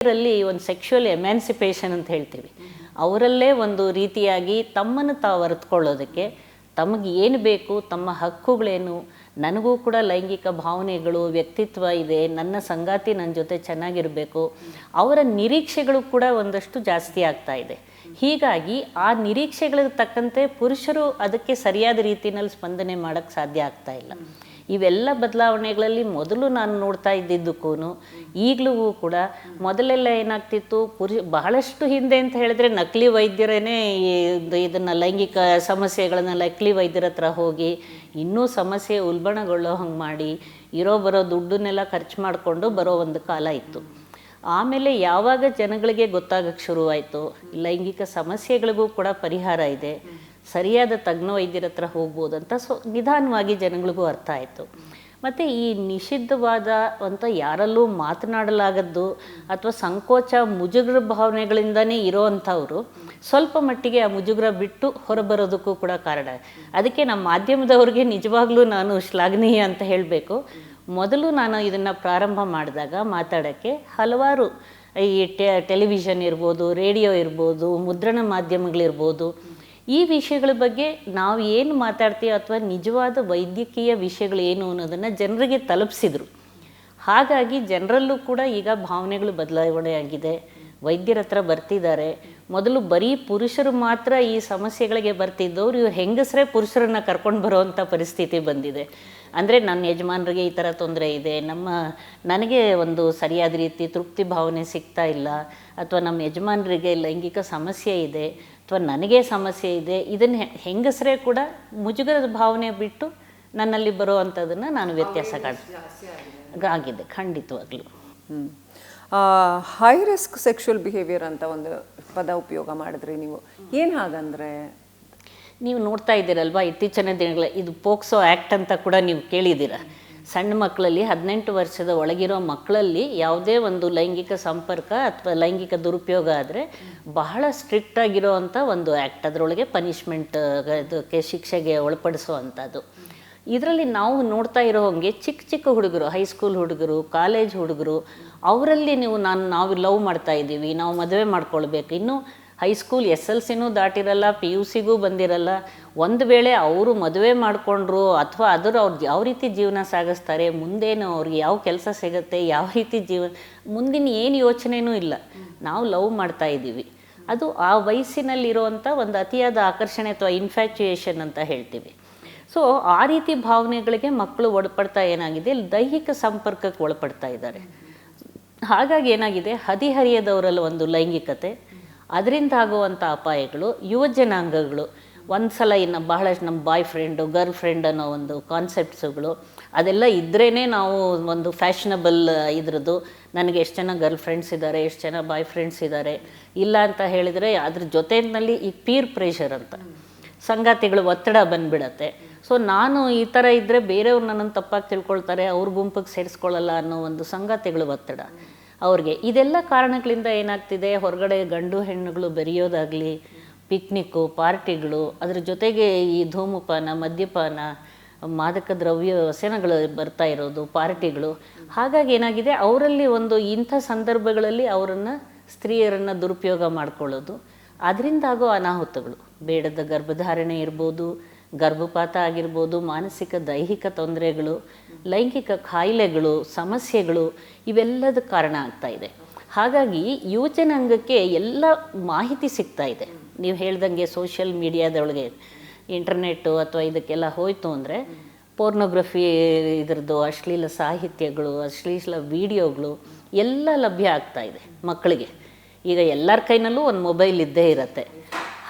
ರಲ್ಲಿ ಒಂದು ಸೆಕ್ಷುವಲ್ ಎಮ್ಯಾನ್ಸಿಪೇಷನ್ ಅಂತ ಹೇಳ್ತೀವಿ. ಅವರಲ್ಲೇ ಒಂದು ರೀತಿಯಾಗಿ ತಮ್ಮನ್ನು ತಾವು ಅರಿತುಕೊಳ್ಳೋದಕ್ಕೆ, ತಮಗೆ ಏನು ಬೇಕು, ತಮ್ಮ ಹಕ್ಕುಗಳೇನು, ನನಗೂ ಕೂಡ ಲೈಂಗಿಕ ಭಾವನೆಗಳು, ವ್ಯಕ್ತಿತ್ವ ಇದೆ, ನನ್ನ ಸಂಗಾತಿ ನನ್ನ ಜೊತೆ ಚೆನ್ನಾಗಿರಬೇಕು, ಅವರ ನಿರೀಕ್ಷೆಗಳು ಕೂಡ ಒಂದಷ್ಟು ಜಾಸ್ತಿ ಆಗ್ತಾ ಇದೆ. ಹೀಗಾಗಿ ಆ ನಿರೀಕ್ಷೆಗಳಿಗೆ ತಕ್ಕಂತೆ ಪುರುಷರು ಅದಕ್ಕೆ ಸರಿಯಾದ ರೀತಿಯಲ್ಲಿ ಸ್ಪಂದನೆ ಮಾಡೋಕ್ಕೆ ಸಾಧ್ಯ ಆಗ್ತಾ ಇಲ್ಲ. ಇವೆಲ್ಲ ಬದಲಾವಣೆಗಳಲ್ಲಿ ಮೊದಲು ನಾನು ನೋಡ್ತಾ ಇದ್ದಿದ್ದಕ್ಕೂ ಈಗಲೂ ಕೂಡ ಮೊದಲೆಲ್ಲ ಏನಾಗ್ತಿತ್ತು, ಬಹಳಷ್ಟು ಹಿಂದೆ ಅಂತ ಹೇಳಿದ್ರೆ ನಕಲಿ ವೈದ್ಯರೇ ಇದನ್ನು ಲೈಂಗಿಕ ಸಮಸ್ಯೆಗಳನ್ನು ನಕಲಿ ವೈದ್ಯರ ಹತ್ರ ಹೋಗಿ ಇನ್ನೂ ಸಮಸ್ಯೆ ಉಲ್ಬಣಗೊಳ್ಳೋ ಹಂಗೆ ಮಾಡಿ ಬರೋ ದುಡ್ಡನ್ನೆಲ್ಲ ಖರ್ಚು ಮಾಡಿಕೊಂಡು ಬರೋ ಒಂದು ಕಾಲ ಇತ್ತು. ಆಮೇಲೆ ಯಾವಾಗ ಜನಗಳಿಗೆ ಗೊತ್ತಾಗಕ್ಕೆ ಶುರುವಾಯಿತು ಲೈಂಗಿಕ ಸಮಸ್ಯೆಗಳಿಗೂ ಕೂಡ ಪರಿಹಾರ ಇದೆ, ಸರಿಯಾದ ತಜ್ಞ ವೈದ್ಯರ ಹತ್ರ ಹೋಗ್ಬೋದು ಅಂತ ನಿಧಾನವಾಗಿ ಜನಗಳಿಗೂ ಅರ್ಥ ಆಯಿತು. ಮತ್ತು ಈ ನಿಷಿದ್ಧವಾದ ಅಂತ ಯಾರಲ್ಲೂ ಮಾತನಾಡಲಾಗದ್ದು ಅಥವಾ ಸಂಕೋಚ ಮುಜುಗರ ಭಾವನೆಗಳಿಂದನೇ ಇರೋವಂಥವ್ರು ಸ್ವಲ್ಪ ಮಟ್ಟಿಗೆ ಆ ಮುಜುಗರ ಬಿಟ್ಟು ಹೊರಬರೋದಕ್ಕೂ ಕೂಡ ಕಾರಣ. ಅದಕ್ಕೆ ನಮ್ಮ ಮಾಧ್ಯಮದವ್ರಿಗೆ ನಿಜವಾಗ್ಲೂ ನಾನು ಶ್ಲಾಘನೀಯ ಅಂತ ಹೇಳಬೇಕು. ಮೊದಲು ನಾನು ಇದನ್ನು ಪ್ರಾರಂಭ ಮಾಡಿದಾಗ ಮಾತಾಡೋಕ್ಕೆ ಹಲವಾರು ಈ ಟೆಲಿವಿಷನ್ ಇರ್ಬೋದು, ರೇಡಿಯೋ ಇರ್ಬೋದು, ಮುದ್ರಣ ಮಾಧ್ಯಮಗಳಿರ್ಬೋದು, ಈ ವಿಷಯಗಳ ಬಗ್ಗೆ ನಾವು ಏನು ಮಾತಾಡ್ತೀವಿ ಅಥವಾ ನಿಜವಾದ ವೈದ್ಯಕೀಯ ವಿಷಯಗಳು ಏನು ಅನ್ನೋದನ್ನು ಜನರಿಗೆ ತಲುಪಿಸಿದ್ರು. ಹಾಗಾಗಿ ಜನರಲ್ಲೂ ಕೂಡ ಈಗ ಭಾವನೆಗಳು ಬದಲಾವಣೆ ಆಗಿದೆ. ವೈದ್ಯರ ಹತ್ರ ಬರ್ತಿದ್ದಾರೆ. ಮೊದಲು ಬರೀ ಪುರುಷರು ಮಾತ್ರ ಈ ಸಮಸ್ಯೆಗಳಿಗೆ ಬರ್ತಿದ್ದವ್ರು ಇವ್ರು ಹೆಂಗಸರೇ ಪುರುಷರನ್ನು ಕರ್ಕೊಂಡು ಬರೋವಂಥ ಪರಿಸ್ಥಿತಿ ಬಂದಿದೆ. ಅಂದರೆ ನನ್ನ ಯಜಮಾನರಿಗೆ ಈ ಥರ ತೊಂದರೆ ಇದೆ, ನನಗೆ ಒಂದು ಸರಿಯಾದ ರೀತಿ ತೃಪ್ತಿ ಭಾವನೆ ಸಿಗ್ತಾ ಇಲ್ಲ, ಅಥವಾ ನಮ್ಮ ಯಜಮಾನರಿಗೆ ಲೈಂಗಿಕ ಸಮಸ್ಯೆ ಇದೆ, ಅಥವಾ ನನಗೆ ಸಮಸ್ಯೆ ಇದೆ, ಇದನ್ನು ಹೆಂಗಸರೇ ಕೂಡ ಮುಜುಗರದ ಭಾವನೆ ಬಿಟ್ಟು ನನ್ನಲ್ಲಿ ಬರೋ ಅಂಥದ್ದನ್ನು ನಾನು ವ್ಯತ್ಯಾಸ ಆಗಿದೆ ಖಂಡಿತವಾಗ್ಲೂ. ಹೈ ರಿಸ್ಕ್ ಸೆಕ್ಷುವಲ್ ಬಿಹೇವಿಯರ್ ಅಂತ ಒಂದು ಪದ ಉಪಯೋಗ ಮಾಡಿದ್ರಿ ನೀವು, ಏನು ಹಾಗಂದರೆ? ನೀವು ನೋಡ್ತಾ ಇದ್ದೀರಲ್ವಾ ಇತ್ತೀಚಿನ ದಿನಗಳ ಇದು ಪೋಕ್ಸೋ ಆ್ಯಕ್ಟ್ ಅಂತ ಕೂಡ ನೀವು ಕೇಳಿದ್ದೀರ. ಸಣ್ಣ ಮಕ್ಕಳಲ್ಲಿ 18 ವರ್ಷದ ಒಳಗಿರೋ ಮಕ್ಕಳಲ್ಲಿ ಯಾವುದೇ ಒಂದು ಲೈಂಗಿಕ ಸಂಪರ್ಕ ಅಥವಾ ಲೈಂಗಿಕ ದುರುಪಯೋಗ ಆದರೆ ಬಹಳ ಸ್ಟ್ರಿಕ್ಟಾಗಿರೋ ಅಂಥ ಒಂದು ಆ್ಯಕ್ಟ್, ಅದರೊಳಗೆ ಪನಿಷ್ಮೆಂಟ್ ಇದಕ್ಕೆ ಶಿಕ್ಷೆಗೆ ಒಳಪಡಿಸೋ. ಇದರಲ್ಲಿ ನಾವು ನೋಡ್ತಾ ಇರೋ ಹಂಗೆ ಚಿಕ್ಕ ಚಿಕ್ಕ ಹುಡುಗರು, ಹೈಸ್ಕೂಲ್ ಹುಡುಗರು, ಕಾಲೇಜ್ ಹುಡುಗರು, ಅವರಲ್ಲಿ ನಾವು ಲವ್ ಮಾಡ್ತಾ ಇದ್ದೀವಿ, ನಾವು ಮದುವೆ ಮಾಡ್ಕೊಳ್ಬೇಕು, ಇನ್ನೂ ಹೈಸ್ಕೂಲ್ SLCನೂ ದಾಟಿರಲ್ಲ, PUCಗೂ ಬಂದಿರಲ್ಲ. ಒಂದು ವೇಳೆ ಅವರು ಮದುವೆ ಮಾಡಿಕೊಂಡ್ರು ಅಥವಾ ಅವ್ರು ಯಾವ ರೀತಿ ಜೀವನ ಸಾಗಿಸ್ತಾರೆ, ಮುಂದೇನು ಅವ್ರಿಗೆ ಯಾವ ಕೆಲಸ ಸಿಗುತ್ತೆ, ಯಾವ ರೀತಿ ಮುಂದಿನ ಏನು ಯೋಚನೆಯೂ ಇಲ್ಲ, ನಾವು ಲವ್ ಮಾಡ್ತಾ ಇದ್ದೀವಿ. ಅದು ಆ ವಯಸ್ಸಿನಲ್ಲಿರುವಂಥ ಒಂದು ಅತಿಯಾದ ಆಕರ್ಷಣೆ ಅಥವಾ ಇನ್ಫ್ಯಾಚುಯೇಷನ್ ಅಂತ ಹೇಳ್ತೀವಿ. ಸೊ ಆ ರೀತಿ ಭಾವನೆಗಳಿಗೆ ಮಕ್ಕಳು ಒಳಪಡ್ತಾ ಏನಾಗಿದೆ, ದೈಹಿಕ ಸಂಪರ್ಕಕ್ಕೆ ಒಳಪಡ್ತಾ ಇದ್ದಾರೆ. ಹಾಗಾಗಿ ಏನಾಗಿದೆ, ಹದಿಹರಿಯದವರಲ್ಲಿ ಒಂದು ಲೈಂಗಿಕತೆ, ಅದರಿಂದ ಆಗುವಂಥ ಅಪಾಯಗಳು, ಯುವ ಜನಾಂಗಗಳು ಒಂದು ಸಲ ಬಹಳಷ್ಟು ನಮ್ಮ ಬಾಯ್ ಫ್ರೆಂಡು, ಗರ್ಲ್ ಫ್ರೆಂಡ್ ಅನ್ನೋ ಒಂದು ಕಾನ್ಸೆಪ್ಟ್ಸುಗಳು ಅದೆಲ್ಲ ಇದ್ರೇ ನಾವು ಒಂದು ಫ್ಯಾಷನಬಲ್ ಇದ್ರದ್ದು, ನನಗೆ ಎಷ್ಟು ಜನ ಗರ್ಲ್ ಫ್ರೆಂಡ್ಸ್ ಇದ್ದಾರೆ, ಎಷ್ಟು ಜನ ಬಾಯ್ ಫ್ರೆಂಡ್ಸ್ ಇದ್ದಾರೆ, ಇಲ್ಲ ಅಂತ ಹೇಳಿದರೆ ಅದ್ರ ಜೊತೆಯಲ್ಲಿ ಈ ಪೀರ್ ಪ್ರೆಷರ್ ಅಂತ ಸಂಗಾತಿಗಳು ಒತ್ತಡ ಬಂದುಬಿಡತ್ತೆ. ಸೊ ನಾನು ಈ ಥರ ಇದ್ದರೆ ಬೇರೆಯವ್ರು ನನ್ನನ್ನು ತಪ್ಪಾಗಿ ತಿಳ್ಕೊಳ್ತಾರೆ, ಅವ್ರ ಗುಂಪಿಗೆ ಸೇರಿಸ್ಕೊಳ್ಳಲ್ಲ ಅನ್ನೋ ಒಂದು ಸಂಗಾತಿಗಳು ಒತ್ತಡ ಅವ್ರಿಗೆ. ಇದೆಲ್ಲ ಕಾರಣಗಳಿಂದ ಏನಾಗ್ತಿದೆ, ಹೊರಗಡೆ ಗಂಡು ಹೆಣ್ಣುಗಳು ಬೆರೆಯೋದಾಗಲಿ, ಪಿಕ್ನಿಕ್ಕು, ಪಾರ್ಟಿಗಳು, ಅದ್ರ ಜೊತೆಗೆ ಈ ಧೂಮಪಾನ, ಮದ್ಯಪಾನ, ಮಾದಕ ದ್ರವ್ಯ ವ್ಯಸನಗಳು ಬರ್ತಾ ಇರೋದು, ಪಾರ್ಟಿಗಳು. ಹಾಗಾಗಿ ಏನಾಗಿದೆ, ಅವರಲ್ಲಿ ಒಂದು ಇಂಥ ಸಂದರ್ಭಗಳಲ್ಲಿ ಅವರನ್ನು ಸ್ತ್ರೀಯರನ್ನು ದುರುಪಯೋಗ ಮಾಡ್ಕೊಳ್ಳೋದು, ಅದರಿಂದಾಗೋ ಅನಾಹುತಗಳು, ಬೇಡದ ಗರ್ಭಧಾರಣೆ ಇರ್ಬೋದು, ಗರ್ಭಪಾತ ಆಗಿರ್ಬೋದು, ಮಾನಸಿಕ ದೈಹಿಕ ತೊಂದರೆಗಳು, ಲೈಂಗಿಕ ಕಾಯಿಲೆಗಳು, ಸಮಸ್ಯೆಗಳು, ಇವೆಲ್ಲದ ಕಾರಣ ಆಗ್ತಾ ಇದೆ. ಹಾಗಾಗಿ ಯುವಜನಾಂಗಕ್ಕೆ ಎಲ್ಲ ಮಾಹಿತಿ ಸಿಗ್ತಾ ಇದೆ. ನೀವು ಹೇಳ್ದಂಗೆ ಸೋಷಿಯಲ್ ಮೀಡಿಯಾದೊಳಗೆ ಇಂಟರ್ನೆಟ್ಟು ಅಥವಾ ಇದಕ್ಕೆಲ್ಲ ಹೋಯಿತು ಅಂದರೆ ಪೋರ್ನೋಗ್ರಫಿ, ಇದರದ್ದು ಅಶ್ಲೀಲ ಸಾಹಿತ್ಯಗಳು, ಅಶ್ಲೀಲ ವಿಡಿಯೋಗಳು ಎಲ್ಲ ಲಭ್ಯ ಆಗ್ತಾ ಇದೆ ಮಕ್ಕಳಿಗೆ. ಈಗ ಎಲ್ಲರ ಕೈನಲ್ಲೂ ಒಂದು ಮೊಬೈಲ್ ಇದ್ದೇ ಇರುತ್ತೆ.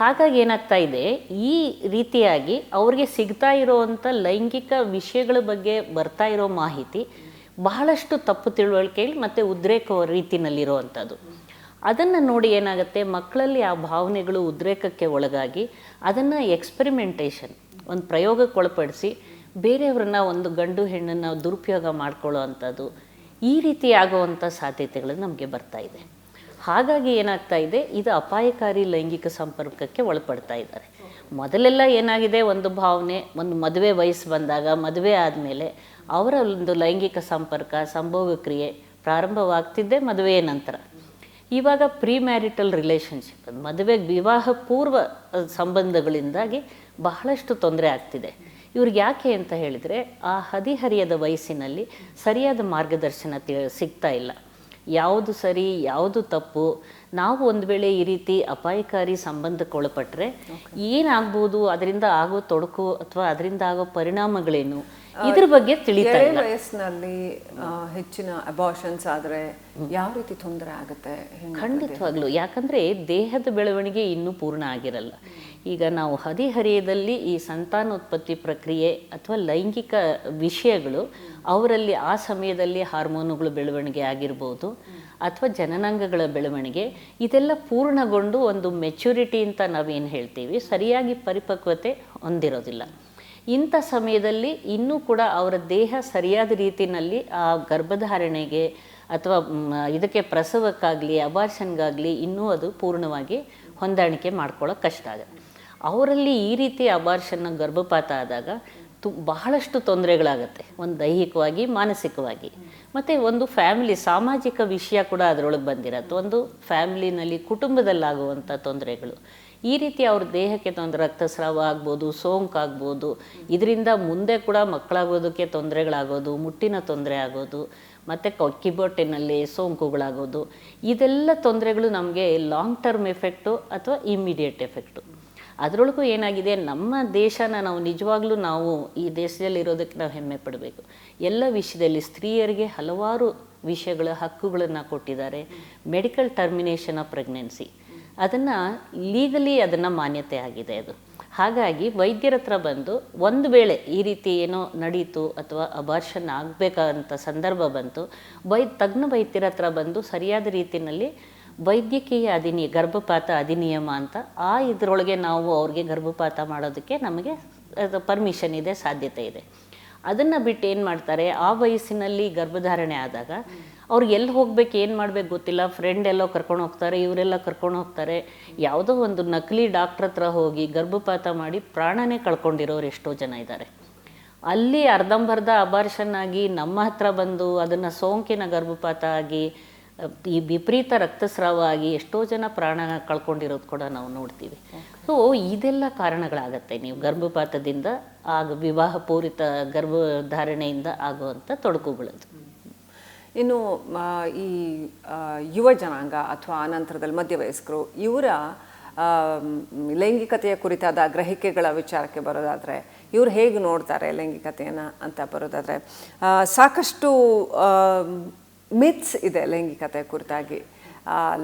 ಹಾಗಾಗಿ ಏನಾಗ್ತಾ ಇದೆ, ಈ ರೀತಿಯಾಗಿ ಅವ್ರಿಗೆ ಸಿಗ್ತಾ ಇರೋವಂಥ ಲೈಂಗಿಕ ವಿಷಯಗಳ ಬಗ್ಗೆ ಬರ್ತಾ ಇರೋ ಮಾಹಿತಿ ಬಹಳಷ್ಟು ತಪ್ಪು ತಿಳುವಳಿಕೆಗಳು ಮತ್ತು ಉದ್ರೇಕ ರೀತಿಯಲ್ಲಿರುವಂಥದ್ದು. ಅದನ್ನು ನೋಡಿ ಏನಾಗುತ್ತೆ, ಮಕ್ಕಳಲ್ಲಿ ಆ ಭಾವನೆಗಳು ಉದ್ರೇಕಕ್ಕೆ ಒಳಗಾಗಿ ಅದನ್ನು ಎಕ್ಸ್ಪೆರಿಮೆಂಟೇಷನ್, ಒಂದು ಪ್ರಯೋಗಕ್ಕೆ ಒಳಪಡಿಸಿ ಬೇರೆಯವ್ರನ್ನ, ಒಂದು ಗಂಡು ಹೆಣ್ಣನ್ನು ದುರುಪಯೋಗ ಮಾಡ್ಕೊಳ್ಳೋ ಅಂಥದ್ದು, ಈ ರೀತಿ ಆಗುವಂಥ ಸಾಧ್ಯತೆಗಳು ನಮಗೆ ಬರ್ತಾ ಇದೆ. ಹಾಗಾಗಿ ಏನಾಗ್ತಾ ಇದೆ, ಇದು ಅಪಾಯಕಾರಿ ಲೈಂಗಿಕ ಸಂಪರ್ಕಕ್ಕೆ ಒಳಪಡ್ತಾ ಇದ್ದಾರೆ. ಮೊದಲೆಲ್ಲ ಏನಾಗಿದೆ, ಒಂದು ಭಾವನೆ, ಒಂದು ಮದುವೆ ವಯಸ್ಸು ಬಂದಾಗ, ಮದುವೆ ಆದಮೇಲೆ ಅವರ ಒಂದು ಲೈಂಗಿಕ ಸಂಪರ್ಕ, ಸಂಭೋಗ ಕ್ರಿಯೆ ಪ್ರಾರಂಭವಾಗ್ತಿದ್ದೆ ಮದುವೆಯ ನಂತರ. ಇವಾಗ ಪ್ರೀ ಮ್ಯಾರಿಟಲ್ ರಿಲೇಷನ್ಶಿಪ್, ಮದುವೆಗೆ ವಿವಾಹ ಪೂರ್ವ ಸಂಬಂಧಗಳಿಂದಾಗಿ ಬಹಳಷ್ಟು ತೊಂದರೆ ಆಗ್ತಿದೆ. ಇವ್ರಿಗೆ ಯಾಕೆ ಅಂತ ಹೇಳಿದರೆ, ಆ ಹದಿಹರಿಯದ ವಯಸ್ಸಿನಲ್ಲಿ ಸರಿಯಾದ ಮಾರ್ಗದರ್ಶನ ಸಿಗ್ತಾ ಇಲ್ಲ. ಯಾವುದು ಸರಿ, ಯಾವುದು ತಪ್ಪು, ನಾವು ಒಂದು ವೇಳೆ ಈ ರೀತಿ ಅಪಾಯಕಾರಿ ಸಂಬಂಧಕ್ಕೆ ಒಳಪಟ್ಟರೆ ಏನಾಗ್ಬೋದು, ಅದರಿಂದ ಆಗೋ ತೊಡಕು ಅಥವಾ ಅದರಿಂದ ಆಗೋ ಪರಿಣಾಮಗಳೇನು, ಇದ್ರ ಬಗ್ಗೆ ತಿಳಿತಾ ಇಲ್ಲ. ವಯಸ್ಸಿನಲ್ಲಿ ಹೆಚ್ಚಿನ ಅಬಾರ್ಷನ್ಸ್ ಆದರೆ ಯಾವ ರೀತಿ ತೊಂದರೆ ಆಗುತ್ತೆ? ಖಂಡಿತವಾಗ್ಲೂ, ಯಾಕಂದರೆ ದೇಹದ ಬೆಳವಣಿಗೆ ಇನ್ನೂ ಪೂರ್ಣ ಆಗಿರಲ್ಲ. ಈಗ ನಾವು ಹದಿಹರಿಯದಲ್ಲಿ ಈ ಸಂತಾನೋತ್ಪತ್ತಿ ಪ್ರಕ್ರಿಯೆ ಅಥವಾ ಲೈಂಗಿಕ ವಿಷಯಗಳು ಅವರಲ್ಲಿ ಆ ಸಮಯದಲ್ಲಿ ಹಾರ್ಮೋನುಗಳು ಬೆಳವಣಿಗೆ ಆಗಿರ್ಬೋದು ಅಥವಾ ಜನನಾಂಗಗಳ ಬೆಳವಣಿಗೆ ಇದೆಲ್ಲ ಪೂರ್ಣಗೊಂಡು ಒಂದು ಮೆಚುರಿಟಿ ಅಂತ ನಾವೇನು ಹೇಳ್ತೀವಿ, ಸರಿಯಾಗಿ ಪರಿಪಕ್ವತೆ ಹೊಂದಿರೋದಿಲ್ಲ. ಇಂಥ ಸಮಯದಲ್ಲಿ ಇನ್ನೂ ಕೂಡ ಅವರ ದೇಹ ಸರಿಯಾದ ರೀತಿಯಲ್ಲಿ ಆ ಗರ್ಭಧಾರಣೆಗೆ ಅಥವಾ ಇದಕ್ಕೆ ಪ್ರಸವಕ್ಕಾಗಲಿ ಅಬಾರ್ಷನ್ಗಾಗಲಿ ಇನ್ನೂ ಅದು ಪೂರ್ಣವಾಗಿ ಹೊಂದಾಣಿಕೆ ಮಾಡ್ಕೊಳ್ಳೋಕೆ ಕಷ್ಟ ಆಗುತ್ತೆ. ಅವರಲ್ಲಿ ಈ ರೀತಿ ಅಬಾರ್ಷನ್ನ ಗರ್ಭಪಾತ ಆದಾಗ ಬಹಳಷ್ಟು ತೊಂದರೆಗಳಾಗತ್ತೆ, ಒಂದು ದೈಹಿಕವಾಗಿ ಮಾನಸಿಕವಾಗಿ. ಮತ್ತು ಒಂದು ಫ್ಯಾಮಿಲಿ ಸಾಮಾಜಿಕ ವಿಷಯ ಕೂಡ ಅದರೊಳಗೆ ಬಂದಿರತ್ತೆ. ಒಂದು ಫ್ಯಾಮಿಲಿನಲ್ಲಿ ಕುಟುಂಬದಲ್ಲಾಗುವಂಥ ತೊಂದರೆಗಳು, ಈ ರೀತಿ ಅವ್ರ ದೇಹಕ್ಕೆ ತೊಂದರೆ, ರಕ್ತಸ್ರಾವ ಆಗ್ಬೋದು, ಸೋಂಕಾಗ್ಬೋದು, ಇದರಿಂದ ಮುಂದೆ ಕೂಡ ಮಕ್ಕಳಾಗೋದಕ್ಕೆ ತೊಂದರೆಗಳಾಗೋದು, ಮುಟ್ಟಿನ ತೊಂದರೆ ಆಗೋದು, ಮತ್ತು ಕಿಬ್ಬೊಟ್ಟಿನಲ್ಲಿ ಸೋಂಕುಗಳಾಗೋದು, ಇದೆಲ್ಲ ತೊಂದರೆಗಳು ನಮಗೆ ಲಾಂಗ್ ಟರ್ಮ್ ಎಫೆಕ್ಟು ಅಥವಾ ಇಮ್ಮಿಡಿಯೇಟ್ ಎಫೆಕ್ಟು. ಅದರೊಳಗೂ ಏನಾಗಿದೆ, ನಮ್ಮ ದೇಶನ ನಾವು ನಿಜವಾಗ್ಲೂ ನಾವು ಈ ದೇಶದಲ್ಲಿರೋದಕ್ಕೆ ನಾವು ಹೆಮ್ಮೆ ಪಡಬೇಕು. ಎಲ್ಲ ವಿಷಯದಲ್ಲಿ ಸ್ತ್ರೀಯರಿಗೆ ಹಲವಾರು ವಿಷಯಗಳ ಹಕ್ಕುಗಳನ್ನು ಕೊಟ್ಟಿದ್ದಾರೆ. ಮೆಡಿಕಲ್ ಟರ್ಮಿನೇಷನ್ ಆಫ್ ಪ್ರೆಗ್ನೆನ್ಸಿ ಅದನ್ನು ಲೀಗಲಿ ಅದನ್ನು ಮಾನ್ಯತೆ ಆಗಿದೆ ಅದು. ಹಾಗಾಗಿ ವೈದ್ಯರ ಹತ್ರ ಬಂದು ಒಂದು ವೇಳೆ ಈ ರೀತಿ ಏನೋ ನಡೀತು ಅಥವಾ ಅಬಾರ್ಷನ್ ಆಗಬೇಕಂತ ಸಂದರ್ಭ ಬಂತು, ತಜ್ಞ ವೈದ್ಯರ ಹತ್ರ ಬಂದು ಸರಿಯಾದ ರೀತಿಯಲ್ಲಿ ವೈದ್ಯಕೀಯ ಗರ್ಭಪಾತ ಅಧಿನಿಯಮ ಅಂತ ಇದರೊಳಗೆ ನಾವು ಅವ್ರಿಗೆ ಗರ್ಭಪಾತ ಮಾಡೋದಕ್ಕೆ ನಮಗೆ ಪರ್ಮಿಷನ್ ಇದೆ, ಸಾಧ್ಯತೆ ಇದೆ. ಅದನ್ನು ಬಿಟ್ಟು ಏನು ಮಾಡ್ತಾರೆ, ಆ ವಯಸ್ಸಿನಲ್ಲಿ ಗರ್ಭಧಾರಣೆ ಆದಾಗ ಅವ್ರಿಗೆ ಎಲ್ಲಿ ಹೋಗ್ಬೇಕು, ಏನು ಮಾಡ್ಬೇಕು ಗೊತ್ತಿಲ್ಲ, ಫ್ರೆಂಡ್ ಎಲ್ಲೋ ಕರ್ಕೊಂಡು ಹೋಗ್ತಾರೆ, ಇವರೆಲ್ಲ ಕರ್ಕೊಂಡು ಹೋಗ್ತಾರೆ, ಯಾವುದೋ ಒಂದು ನಕಲಿ ಡಾಕ್ಟ್ರ್ ಹತ್ರ ಹೋಗಿ ಗರ್ಭಪಾತ ಮಾಡಿ ಪ್ರಾಣನೇ ಕಳ್ಕೊಂಡಿರೋರು ಎಷ್ಟೋ ಜನ ಇದ್ದಾರೆ. ಅಲ್ಲಿ ಅರ್ಧಂಬರ್ಧ ಅಬಾರ್ಷನ್ ಆಗಿ ನಮ್ಮ ಹತ್ರ ಬಂದು ಅದನ್ನು ಸೋಂಕಿನ ಗರ್ಭಪಾತ ಆಗಿ ಈ ವಿಪರೀತ ರಕ್ತಸ್ರಾವ ಆಗಿ ಎಷ್ಟೋ ಜನ ಪ್ರಾಣ ಕಳ್ಕೊಂಡಿರೋದು ಕೂಡ ನಾವು ನೋಡ್ತೀವಿ. ಸೊ ಇದೆಲ್ಲ ಕಾರಣಗಳಾಗತ್ತೆ ನೀವು ಗರ್ಭಪಾತದಿಂದ ವಿವಾಹ ಪೂರಿತ ಗರ್ಭಧಾರಣೆಯಿಂದ ಆಗುವಂಥ ತೊಡಕುಗಳದು. ಇನ್ನು ಈ ಯುವ ಜನಾಂಗ ಅಥವಾ ಅನಂತರದಲ್ಲಿ ಮಧ್ಯವಯಸ್ಕರು ಇವರ ಲೈಂಗಿಕತೆಯ ಕುರಿತಾದ ಗ್ರಹಿಕೆಗಳ ವಿಚಾರಕ್ಕೆ ಬರೋದಾದರೆ ಇವರು ಹೇಗೆ ನೋಡ್ತಾರೆ ಲೈಂಗಿಕತೆಯನ್ನು ಅಂತ ಬರೋದಾದರೆ, ಸಾಕಷ್ಟು ಮಿತ್ಸ್ ಇದೆ ಲೈಂಗಿಕತೆ ಕುರಿತಾಗಿ.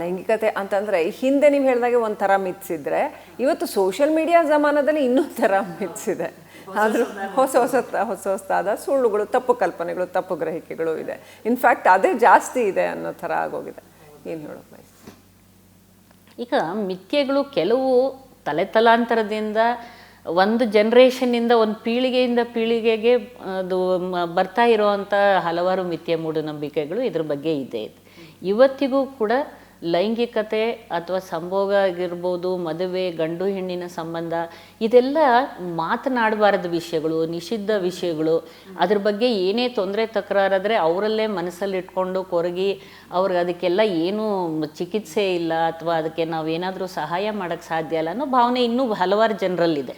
ಲೈಂಗಿಕತೆ ಅಂತಂದರೆ ಹಿಂದೆ ನೀವು ಹೇಳಿದಾಗೆ ಒಂಥರ ಮಿತ್ಸ್ ಇದ್ದರೆ, ಇವತ್ತು ಸೋಷಿಯಲ್ ಮೀಡಿಯಾ ಜಮಾನದಲ್ಲಿ ಇನ್ನೊಂದು ಥರ ಮಿತ್ಸ್ ಇದೆ. ಆದರೂ ಹೊಸದಾದ ಸುಳ್ಳುಗಳು, ತಪ್ಪು ಕಲ್ಪನೆಗಳು, ತಪ್ಪು ಗ್ರಹಿಕೆಗಳು ಇದೆ. ಇನ್ಫ್ಯಾಕ್ಟ್ ಅದೇ ಜಾಸ್ತಿ ಇದೆ ಅನ್ನೋ ಥರ ಆಗೋಗಿದೆ. ಏನು ಹೇಳೋದು ಬಯಸ್ತೀವಿ? ಈಗ ಮಿಥ್ಯೆಗಳು ಕೆಲವು ತಲೆತಲಾಂತರದಿಂದ ಒಂದು ಜನ್ರೇಷನ್ನಿಂದ ಒಂದು ಪೀಳಿಗೆಯಿಂದ ಪೀಳಿಗೆಗೆ ಅದು ಬರ್ತಾ ಇರೋವಂಥ ಹಲವಾರು ಮಿಥ್ಯ ಮೂಢನಂಬಿಕೆಗಳು ಇದ್ರ ಬಗ್ಗೆ ಇದೆ. ಇವತ್ತಿಗೂ ಕೂಡ ಲೈಂಗಿಕತೆ ಅಥವಾ ಸಂಭೋಗ ಆಗಿರ್ಬೋದು, ಮದುವೆ, ಗಂಡು ಹೆಣ್ಣಿನ ಸಂಬಂಧ, ಇದೆಲ್ಲ ಮಾತನಾಡಬಾರದ ವಿಷಯಗಳು, ನಿಷಿದ್ಧ ವಿಷಯಗಳು. ಅದ್ರ ಬಗ್ಗೆ ಏನೇ ತೊಂದರೆ ತಕರಾರಾದರೆ ಅವರಲ್ಲೇ ಮನಸ್ಸಲ್ಲಿ ಇಟ್ಕೊಂಡು ಕೊರಗಿ ಅವ್ರಿಗೆ ಅದಕ್ಕೆಲ್ಲ ಏನೂ ಚಿಕಿತ್ಸೆ ಇಲ್ಲ ಅಥವಾ ಅದಕ್ಕೆ ನಾವೇನಾದರೂ ಸಹಾಯ ಮಾಡೋಕ್ಕೆ ಸಾಧ್ಯ ಇಲ್ಲ ಅನ್ನೋ ಭಾವನೆ ಇನ್ನೂ ಹಲವಾರು ಜನರಲ್ಲಿದೆ.